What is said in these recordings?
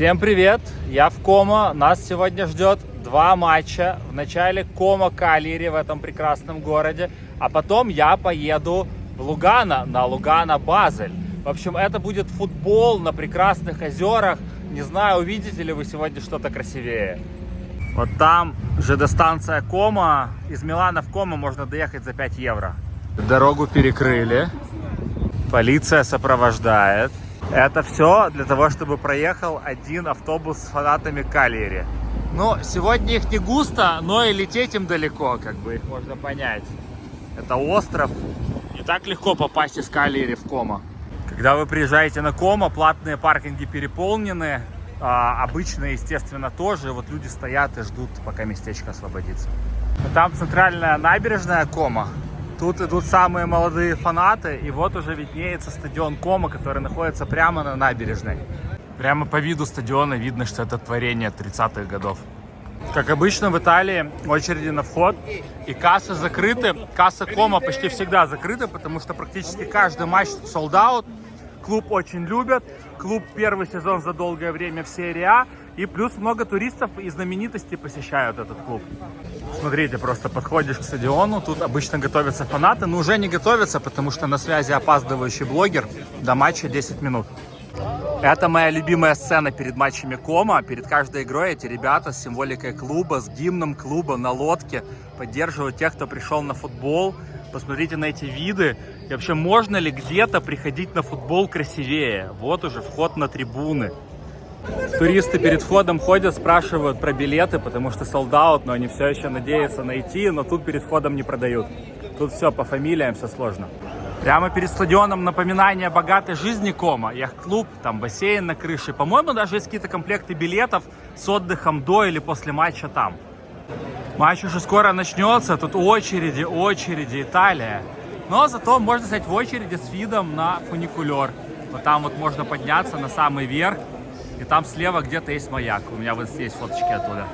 Всем привет! Я в Комо. Нас сегодня ждет два матча. В начале Комо Кальяри в этом прекрасном городе, а потом я поеду в Лугано, на Лугано Базель. В общем, это будет футбол на прекрасных озерах. Не знаю, увидите ли вы сегодня что-то красивее. Вот там ЖД-станция Комо. Из Милана в Комо можно доехать за 5 евро. Дорогу перекрыли. Полиция сопровождает. Это все для того, чтобы проехал один автобус с фанатами Кальяри. Ну, сегодня их не густо, но и лететь им далеко, как бы их можно понять. Это остров. Не так легко попасть из Кальяри в Комо. Когда вы приезжаете на Комо, платные паркинги переполнены. Обычные, естественно, тоже. Вот люди стоят и ждут, пока местечко освободится. Там центральная набережная Комо. Тут идут самые молодые фанаты, и вот уже виднеется стадион Комо, который находится прямо на набережной. Прямо по виду стадиона видно, что это творение 30-х годов. Как обычно в Италии очереди на вход, и кассы закрыты. Касса Комо почти всегда закрыта, потому что практически каждый матч sold out. Клуб очень любят. Клуб первый сезон за долгое время в серии А. И плюс много туристов и знаменитостей посещают этот клуб. Смотрите, просто подходишь к стадиону, тут обычно готовятся фанаты, но уже не готовятся, потому что на связи опаздывающий блогер, до матча 10 минут. Это моя любимая сцена перед матчами Комо. Перед каждой игрой эти ребята с символикой клуба, с гимном клуба на лодке поддерживают тех, кто пришел на футбол. Посмотрите на эти виды. И вообще, можно ли где-то приходить на футбол красивее? Вот уже вход на трибуны. Туристы перед входом ходят, спрашивают про билеты, потому что sold out, но они все еще надеются найти, но тут перед входом не продают. Тут все по фамилиям, все сложно. Прямо перед стадионом напоминание богатой жизни Комо. Яхт-клуб, там бассейн на крыше. По-моему, даже есть какие-то комплекты билетов с отдыхом до или после матча там. Матч уже скоро начнется, тут очереди, Италия. Но зато можно стать в очереди с видом на фуникулер. Вот там вот можно подняться на самый верх. И там слева где-то есть маяк. У меня вот здесь фоточки оттуда.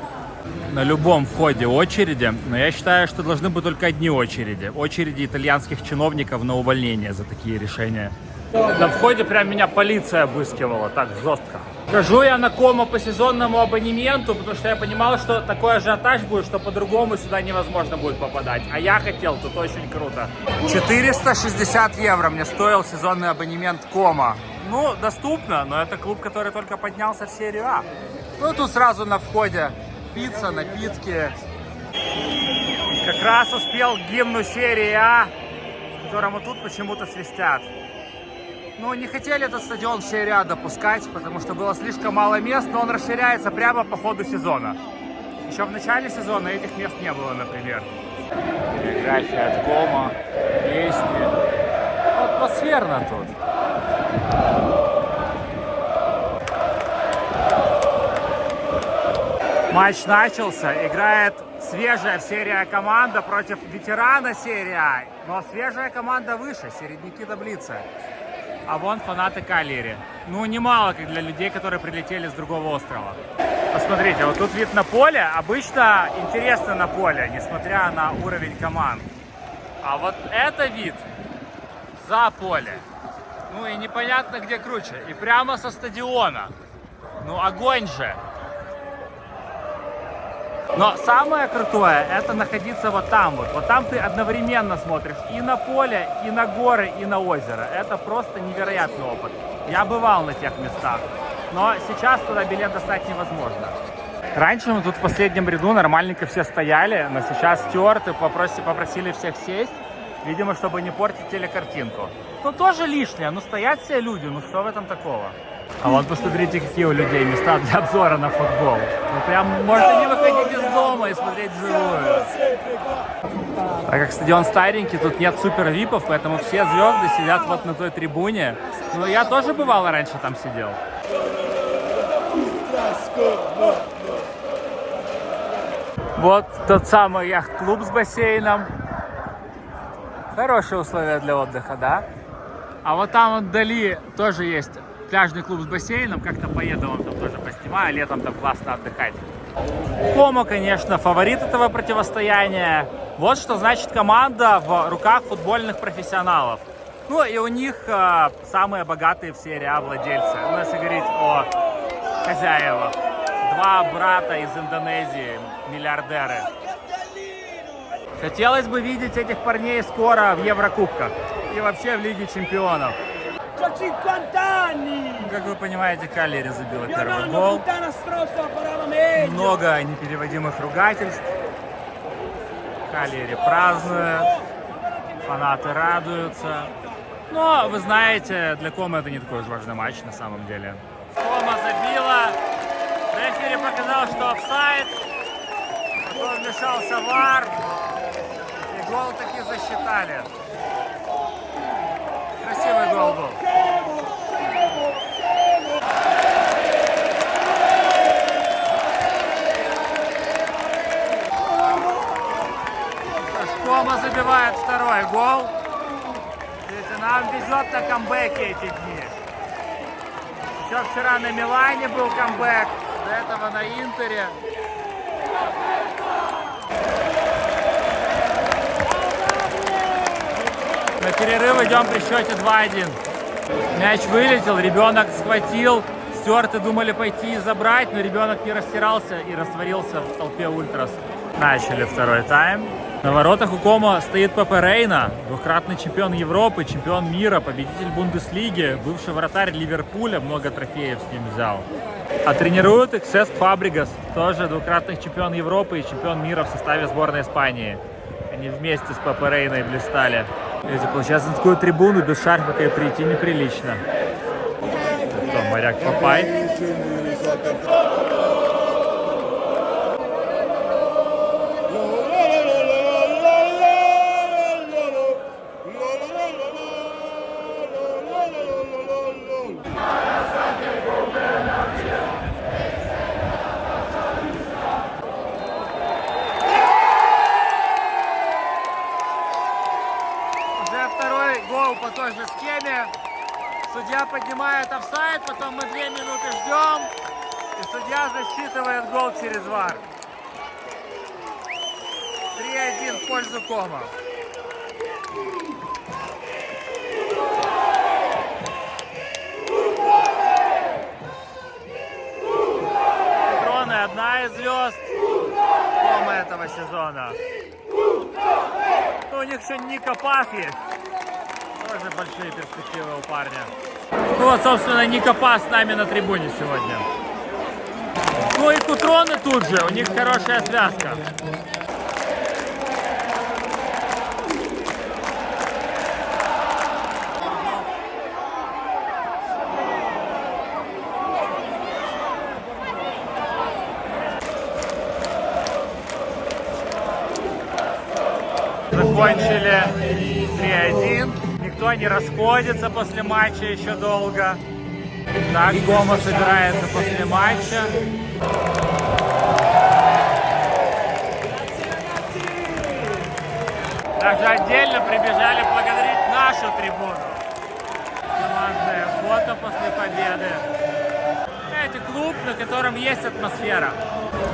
На любом входе очереди, но я считаю, что должны быть только одни очереди. Очереди итальянских чиновников на увольнение за такие решения. На входе прям меня полиция обыскивала, так жестко. Хожу я на Комо по сезонному абонементу, потому что я понимал, что такой ажиотаж будет, что по-другому сюда невозможно будет попадать. А я хотел, тут очень круто. 460 евро мне стоил сезонный абонемент Комо. Ну, доступно, но это клуб, который только поднялся в серию А. Ну, тут сразу на входе пицца, напитки. Как раз успел к гимну серии А, которому тут почему-то свистят. Ну, не хотели этот стадион в серию А допускать, потому что было слишком мало мест, но он расширяется прямо по ходу сезона. Еще в начале сезона этих мест не было, например. Фотография от Комо, песни. Атмосферно тут. Матч начался, играет свежая в серии А команда против ветерана серии А, но свежая команда выше, середняки таблицы. А вон фанаты Кальяри. Ну, немало, как для людей, которые прилетели с другого острова. Посмотрите, вот тут вид на поле. Обычно интересно на поле, несмотря на уровень команд. А вот это вид за поле. Ну и непонятно, где круче. И прямо со стадиона. Ну, огонь же. Но самое крутое, это находиться вот там вот. Вот там ты одновременно смотришь и на поле, и на горы, и на озеро. Это просто невероятный опыт. Я бывал на тех местах, но сейчас туда билет достать невозможно. Раньше мы тут в последнем ряду нормальненько все стояли, но сейчас стюарты попросили всех сесть, видимо, чтобы не портить телекартинку. Ну, тоже лишнее, ну стоят все люди, ну что в этом такого? А вот посмотрите, какие у людей места для обзора на футбол. Ну прям можете не выходить из дома и смотреть вживую. Так как стадион старенький, тут нет супер-випов, поэтому все звезды сидят вот на той трибуне. Ну я тоже бывало раньше там сидел. Вот тот самый яхт-клуб с бассейном. Хорошие условия для отдыха, да? А вот там вдали тоже есть пляжный клуб с бассейном. Как-то поеду, вам там тоже поснимаю. Летом там классно отдыхать. Комо, конечно, фаворит этого противостояния. Вот что значит команда в руках футбольных профессионалов. Ну и у них самые богатые в серии А владельцы. Ну, если говорить о хозяева. Два брата из Индонезии, миллиардеры. Хотелось бы видеть этих парней скоро в Еврокубках и вообще в Лиге Чемпионов. Как вы понимаете, Каллири забила первый гол. Много непереводимых ругательств. Каллири празднует, фанаты радуются. Но, вы знаете, для Комы это не такой уж важный матч на самом деле. Кома забила. Рефери показал, что офсайд. Потом вмешался ВАР. И гол таки засчитали. Красивый гол был. Кома забивает второй гол. Видите, нам везет на камбэки эти дни. Еще вчера на Милане был камбэк, до этого на Интере. На перерыв идем при счете 2-1. Мяч вылетел, ребенок схватил. Стюарты думали пойти и забрать, но ребенок не растирался и растворился в толпе ультрас. Начали второй тайм. На воротах у Комо стоит Пепе Рейна, двукратный чемпион Европы, чемпион мира, победитель Бундеслиги, бывший вратарь Ливерпуля, много трофеев с ним взял. А тренирует их Сеск Фабригас, тоже двукратный чемпион Европы и чемпион мира в составе сборной Испании. Они вместе с Пепе Рейной блистали. Видите, получается, на такую трибуну без шарфика и прийти неприлично. Кто, моряк Папай? Гол по той же схеме. Судья поднимает офсайд, потом мы 2 минуты ждем. И судья засчитывает гол через ВАР. 3-1 в пользу Кома. Кроны одна из звезд Кома этого сезона. У них еще Ника Пас есть. Тоже большие перспективы у парня. Ну вот, собственно, Ника Пас с нами на трибуне сегодня. Ну и Кутроны тут же, у них хорошая связка. Закончили 3-1. Никто не расходится после матча еще долго. Так, Кома собирается после матча. Также отдельно прибежали благодарить нашу трибуну. Командное фото после победы. Знаете, клуб, на котором есть атмосфера.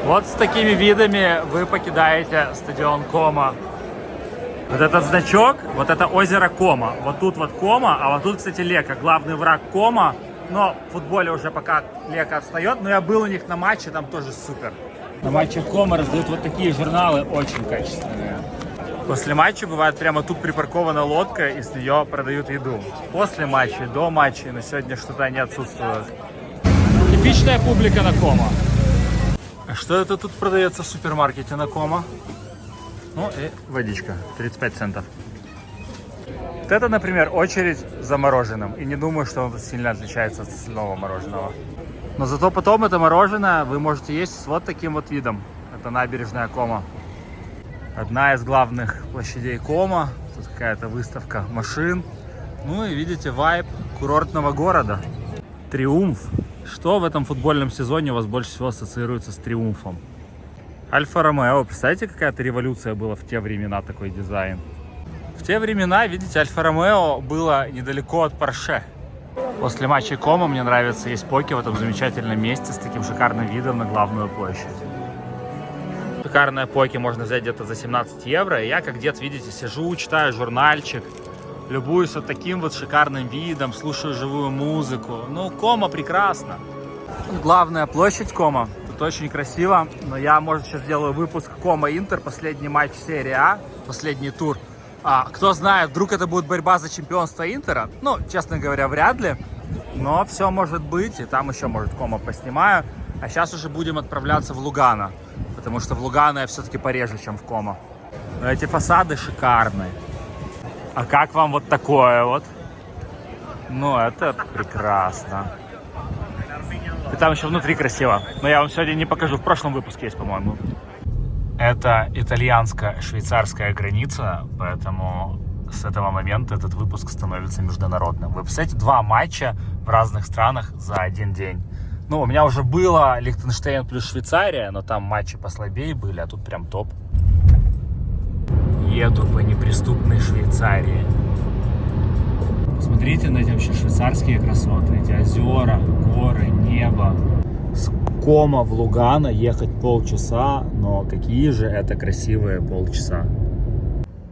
Вот с такими видами вы покидаете стадион Кома. Вот этот значок, вот это озеро Кома. Вот тут вот Кома, а вот тут, кстати, Лека, главный враг Кома. Но в футболе уже пока Лека отстает. Но я был у них на матче, там тоже супер. На матче Кома раздают вот такие журналы, очень качественные. После матча бывает прямо тут припаркована лодка, и с нее продают еду. После матча, до матча, но сегодня что-то они отсутствуют. Типичная публика на Кома. А что это тут продается в супермаркете на Кома? Ну и водичка, 35 центов. Вот это, например, очередь за мороженым. И не думаю, что он сильно отличается от остального мороженого. Но зато потом это мороженое вы можете есть с вот таким вот видом. Это набережная Кома. Одна из главных площадей Кома. Тут какая-то выставка машин. Ну и видите, вайб курортного города. Триумф. Что в этом футбольном сезоне у вас больше всего ассоциируется с триумфом? Альфа-Ромео. Представляете, какая-то революция была в те времена, такой дизайн? В те времена, видите, Альфа-Ромео было недалеко от Порше. После матча Кома мне нравится есть поки в этом замечательном месте с таким шикарным видом на главную площадь. Шикарное поки можно взять где-то за 17 евро. И я, как дед, видите, сижу, читаю журнальчик, любуюсь вот таким вот шикарным видом, слушаю живую музыку. Ну, Кома прекрасно. Главная площадь Комо. Тут очень красиво. Но я, может, сейчас сделаю выпуск Комо Интер. Последний матч серии А. Последний тур. Кто знает, вдруг это будет борьба за чемпионство Интера. Ну, честно говоря, вряд ли. Но все может быть. И там еще, может, Комо поснимаю. А сейчас уже будем отправляться в Лугано. Потому что в Лугано я все-таки пореже, чем в Комо. Но эти фасады шикарные. А как вам вот такое вот? Ну, это прекрасно. И там еще внутри красиво. Но я вам сегодня не покажу. В прошлом выпуске есть, по-моему. Это итальянско-швейцарская граница, поэтому с этого момента этот выпуск становится международным. Вы представляете, 2 матча в разных странах за один день. Ну, у меня уже было Лихтенштейн плюс Швейцария, но там матчи послабее были, а тут прям топ. Еду по неприступной Швейцарии. Посмотрите на эти вообще швейцарские красоты. Эти озера, горы, небо. С Комо в Лугано ехать полчаса, но какие же это красивые полчаса.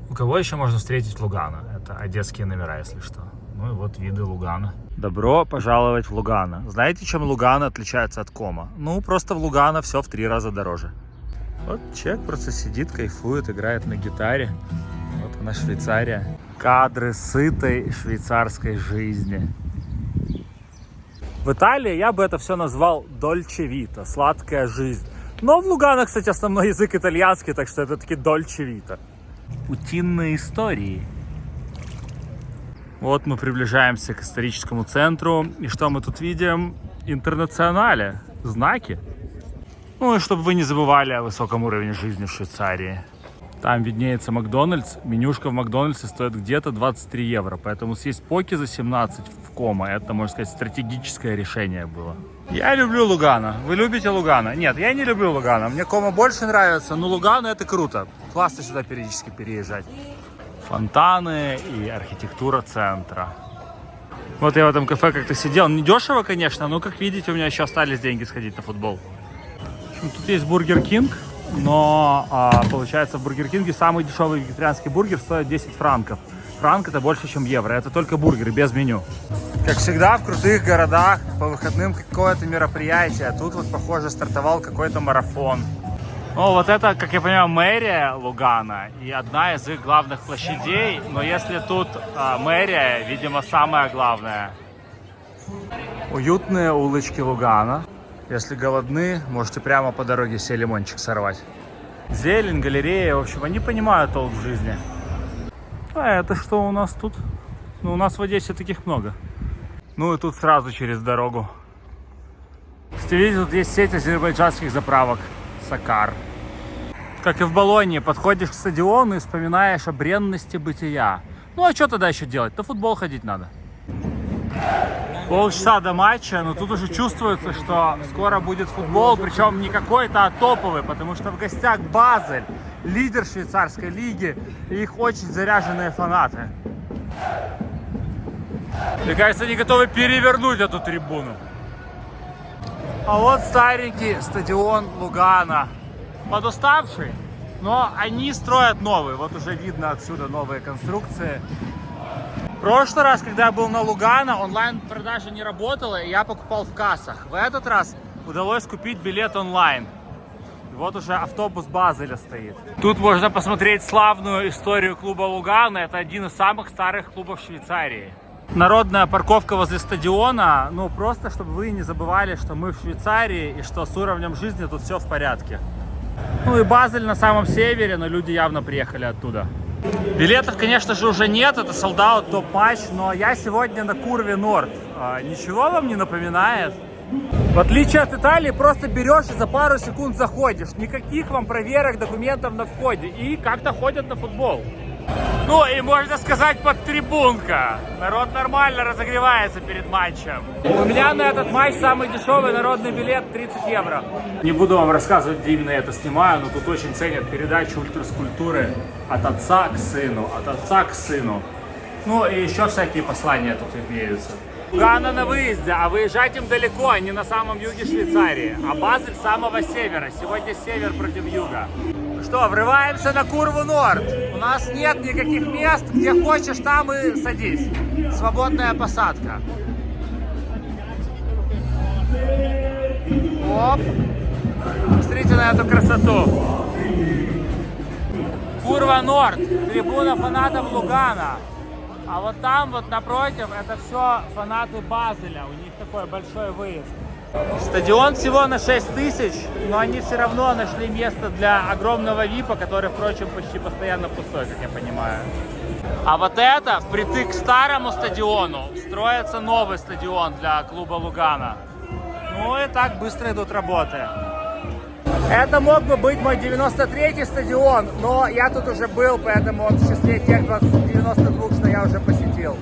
У кого еще можно встретить в Лугано? Это одесские номера, если что. Ну и вот виды Лугано. Добро пожаловать в Лугано. Знаете, чем Лугано отличается от Комо? Ну, просто в Лугано все в 3 раза дороже. Вот человек просто сидит, кайфует, играет на гитаре. Вот она Швейцария. Кадры сытой швейцарской жизни. В Италии я бы это все назвал дольче вита, сладкая жизнь. Но в Лугано, кстати, основной язык итальянский, так что это таки дольче вита. Утиные истории. Вот мы приближаемся к историческому центру. И что мы тут видим? Интернационале. Знаки. Ну и чтобы вы не забывали о высоком уровне жизни в Швейцарии. Там виднеется Макдональдс. Менюшка в Макдональдсе стоит где-то 23 евро. Поэтому съесть поки за 17 в Комо. Это, можно сказать, стратегическое решение было. Я люблю Лугано. Вы любите Лугано? Нет, я не люблю Лугано. Мне Комо больше нравится, но Лугано это круто. Классно сюда периодически переезжать. Фонтаны и архитектура центра. Вот я в этом кафе как-то сидел. Не дешево, конечно, но, как видите, у меня еще остались деньги сходить на футбол. В общем, тут есть Бургер Кинг, но получается в Бургер Кинге самый дешевый вегетарианский бургер стоит 10 франков. Франк это больше, чем евро. Это только бургеры, без меню. Как всегда в крутых городах по выходным какое-то мероприятие. Тут вот, похоже, стартовал какой-то марафон. Ну, вот это, как я понимаю, мэрия Лугано и одна из их главных площадей. Но если тут мэрия, видимо, самое главное. Уютные улочки Лугано. Если голодны, можете прямо по дороге себе лимончик сорвать. Зелень, галерея, в общем, они понимают толк в жизни. А это что у нас тут? Ну, у нас в Одессе таких много. Ну и тут сразу через дорогу. Видите, тут есть сеть азербайджанских заправок. Сакар. Как и в Болонье, подходишь к стадиону и вспоминаешь о бренности бытия. Ну а что тогда еще делать? На футбол ходить надо. Полчаса до матча, но тут уже чувствуется, что скоро будет футбол, причем не какой-то, а топовый, потому что в гостях Базель, лидер швейцарской лиги, и их очень заряженные фанаты. Мне кажется, они готовы перевернуть эту трибуну. А вот старенький стадион Лугано. Подуставший, но они строят новый. Вот уже видно отсюда новые конструкции. В прошлый раз, когда я был на Лугано, онлайн-продажа не работала, и я покупал в кассах. В этот раз удалось купить билет онлайн. И вот уже автобус Базеля стоит. Тут можно посмотреть славную историю клуба Лугано. Это один из самых старых клубов Швейцарии. Народная парковка возле стадиона, ну просто чтобы вы не забывали, что мы в Швейцарии и что с уровнем жизни тут все в порядке. Ну и Базель на самом севере, но люди явно приехали оттуда. Билетов, конечно же, уже нет, это солдат, топ-матч, но я сегодня на Курве Норд. Ничего вам не напоминает? В отличие от Италии, просто берешь и за пару секунд заходишь. Никаких вам проверок документов на входе. И как-то ходят на футбол. Ну и можно сказать подтрибунка. Народ нормально разогревается перед матчем. У меня на этот матч самый дешевый народный билет 30 евро. Не буду вам рассказывать, где именно я это снимаю, но тут очень ценят передачу ультраскультуры от отца к сыну, от отца к сыну. Ну и еще всякие послания тут имеются. Лугано на выезде, а выезжать им далеко, не на самом юге Швейцарии, а Базель с самого севера. Сегодня север против юга. Что, врываемся на Курву Норд. У нас нет никаких мест, где хочешь, там и садись. Свободная посадка. Оп. Смотрите на эту красоту. Курва Норд, трибуна фанатов Лугана. А вот там вот напротив, это все фанаты Базеля. У них такой большой выезд. Стадион всего на 6 тысяч, но они все равно нашли место для огромного ВИПа, который, впрочем, почти постоянно пустой, как я понимаю. А вот это, впритык к старому стадиону, строится новый стадион для клуба Лугана. Ну и так быстро идут работы. Это мог бы быть мой 93-й стадион, но я тут уже был, поэтому он в числе тех 92, что я уже посетил.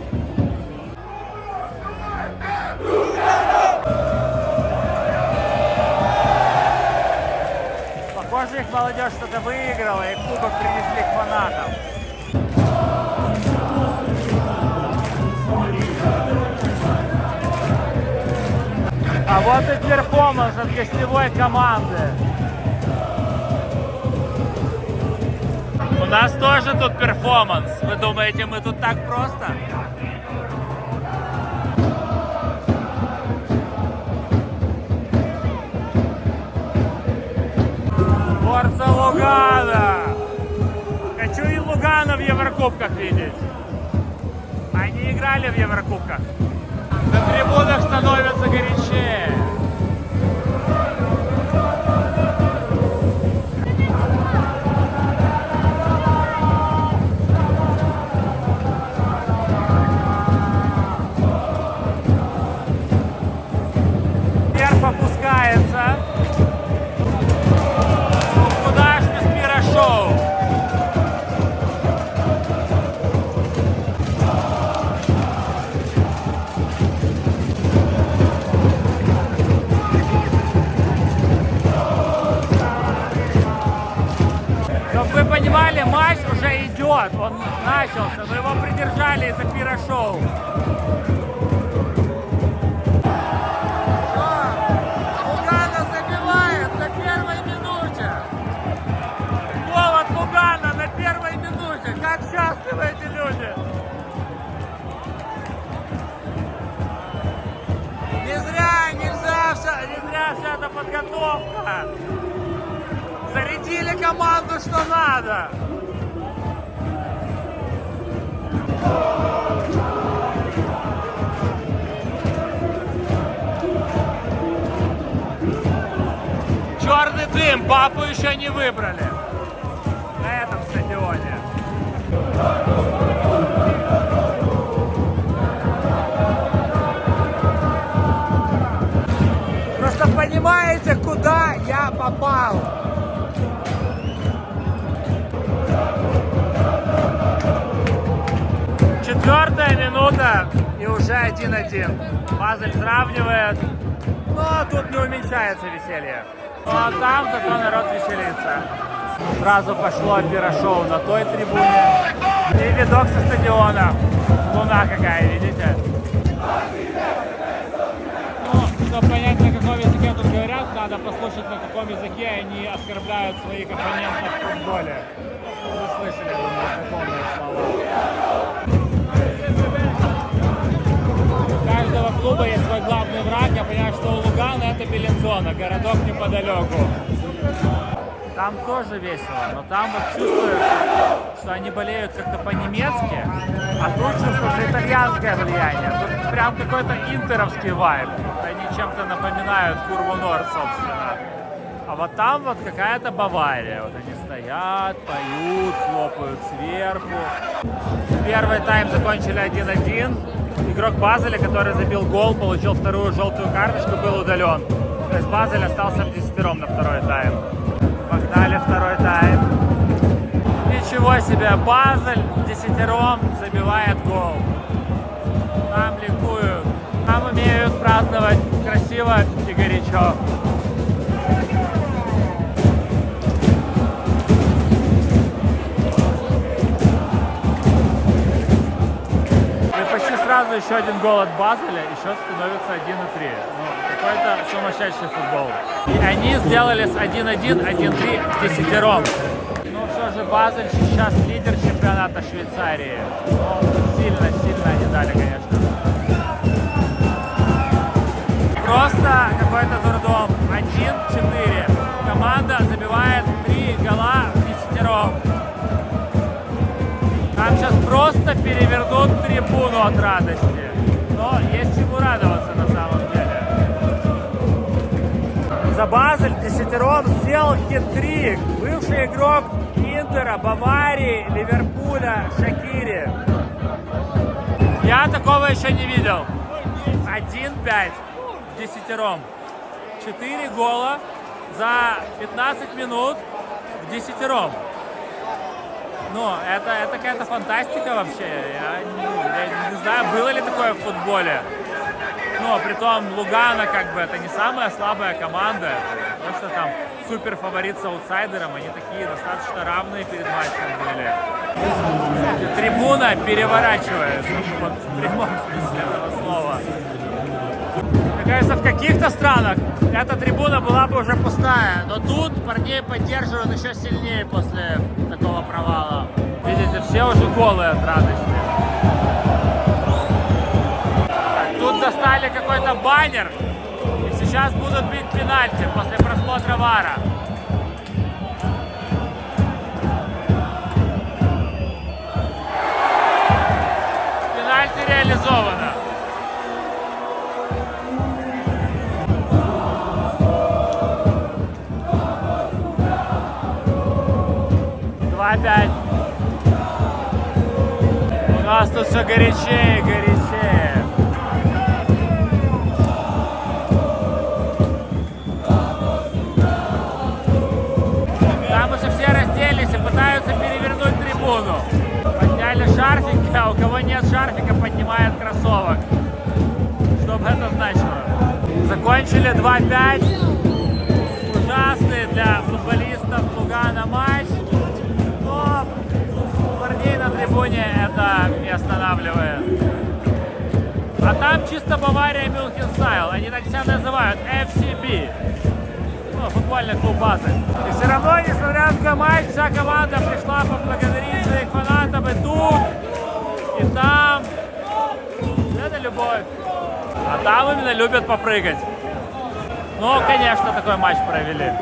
Похоже, их молодежь что-то выиграла и кубок принесли к фанатам. А вот и перформанс от гостевой команды. У нас тоже тут перформанс. Вы думаете, мы тут так просто? Форца Лугана! Хочу и Лугана в Еврокубках видеть. Они играли в Еврокубках. На трибунах становится горячее. Вверх опускается. Куда ж без пиро-шоу? Чтобы вы понимали, матч уже идет, он начался, но его придержали из-за пиро-шоу. Лугана забивает на первой минуте. Гол от Лугана на первой минуте. Как счастливы эти люди. Не зря вся эта подготовка. Зарядили команду, что надо. Черный дым, папу еще не выбрали на этом стадионе. Просто понимаете, куда я попал? Четвертая минута и уже 1-1. Базель сравнивает, но тут не уменьшается веселье. Ну а там зато народ веселится. Сразу пошло пиро-шоу на той трибуне. И видок со стадиона. Луна какая, видите? Ну, чтобы понять, на каком языке тут говорят, надо послушать, на каком языке они оскорбляют своих оппонентов в футболе. Вы слышали, думаю, знакомые слова. У каждого клуба есть свой главный враг. Я понимаю, что у Лугана это Белензона, городок неподалеку. Там тоже весело, но там вот чувствуешь, что они болеют как-то по-немецки, а тут чувствуешь итальянское влияние. Тут прям какой-то интеровский вайб. Они чем-то напоминают Курву Норд, собственно. А вот там вот какая-то Бавария. Вот они стоят, поют, хлопают сверху. Первый тайм закончили 1-1. Игрок Базеля, который забил гол, получил вторую желтую карточку, был удален. То есть Базель остался в 10 на второй тайм. Погнали второй тайм. Ничего себе, Базель в 10 забивает гол. Там ликуют. Там умеют праздновать красиво и горячо. Сразу еще один гол от Базеля, и счет становится 1-3. Ну, какой-то сумасшедший футбол. И они сделали с 1-1, 1-3 в 10. Но все же Базель сейчас лидер чемпионата Швейцарии. Но сильно они дали, конечно. Просто какой-то дурдом. десятером. 1-4. Команда забивает 3 гола в десятером. Там сейчас просто перевернут трибуну от радости. Но есть чему радоваться на самом деле. За Базель десятером сделал хит-трик. Бывший игрок Интера, Баварии, Ливерпуля, Шакири. Я такого еще не видел. 1-5 в десятером. 4 гола за 15 минут в десятером. Ну, это какая-то фантастика вообще. Я не знаю, было ли такое в футболе. Но притом Лугано как бы это не самая слабая команда. То, что там супер фаворит с аутсайдером, они такие достаточно равные перед матчем были. Трибуна переворачивает, вот в прямом смысле этого слова. Мне кажется, в каких-то странах эта трибуна была бы уже пустая, но тут парней поддерживают еще сильнее после такого провала. Видите, все уже голые от радости. Тут достали какой-то баннер, и сейчас будут бить пенальти после просмотра ВАРа. Пенальти реализовано. Опять. У нас тут все горячее и горячее. Там уже все разделись и пытаются перевернуть трибуну. Подняли шарфики, а у кого нет шарфика, поднимает кроссовок. Что бы это значило? Закончили 2-5. Ужасный для футболистов Лугано матч. Парней на трибуне это не останавливает. А там чисто Бавария Мюнхен стайл. Они так себя называют. FCB. Ну, футбольный клуб Базель. И все равно, несмотря на такой матч, вся команда пришла поблагодарить своих фанатов и тут, и там. Это любовь. А там именно любят попрыгать. Ну, конечно, такой матч провели.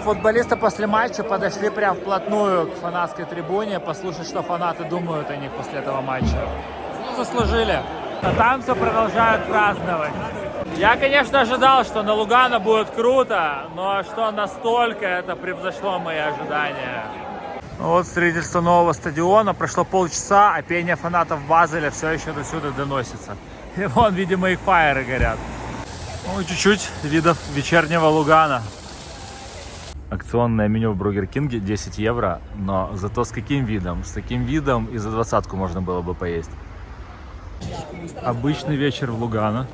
Футболисты после матча подошли прям вплотную к фанатской трибуне, послушать, что фанаты думают о них после этого матча. Ну, заслужили. А там все продолжают праздновать. Я, конечно, ожидал, что на Лугано будет круто, но что настолько это превзошло мои ожидания. Вот строительство нового стадиона. Прошло полчаса, а пение фанатов Базеля все еще до сюда доносится. И вон, видимо, их фаеры горят. Ну, чуть-чуть видов вечернего Лугано. Акционное меню в Бургер Кинге 10 евро, но зато с каким видом? С таким видом и за 20-ку можно было бы поесть. Обычный вечер в Лугано.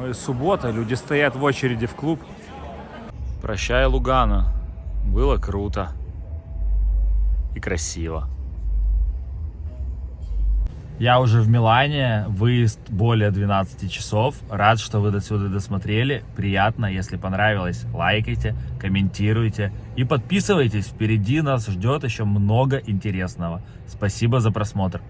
Ой, суббота, люди стоят в очереди в клуб. Прощай, Лугано. Было круто. И красиво. Я уже в Милане, выезд более 12 часов. Рад, что вы до сюда досмотрели. Приятно, если понравилось, лайкайте, комментируйте и подписывайтесь. Впереди нас ждет еще много интересного. Спасибо за просмотр.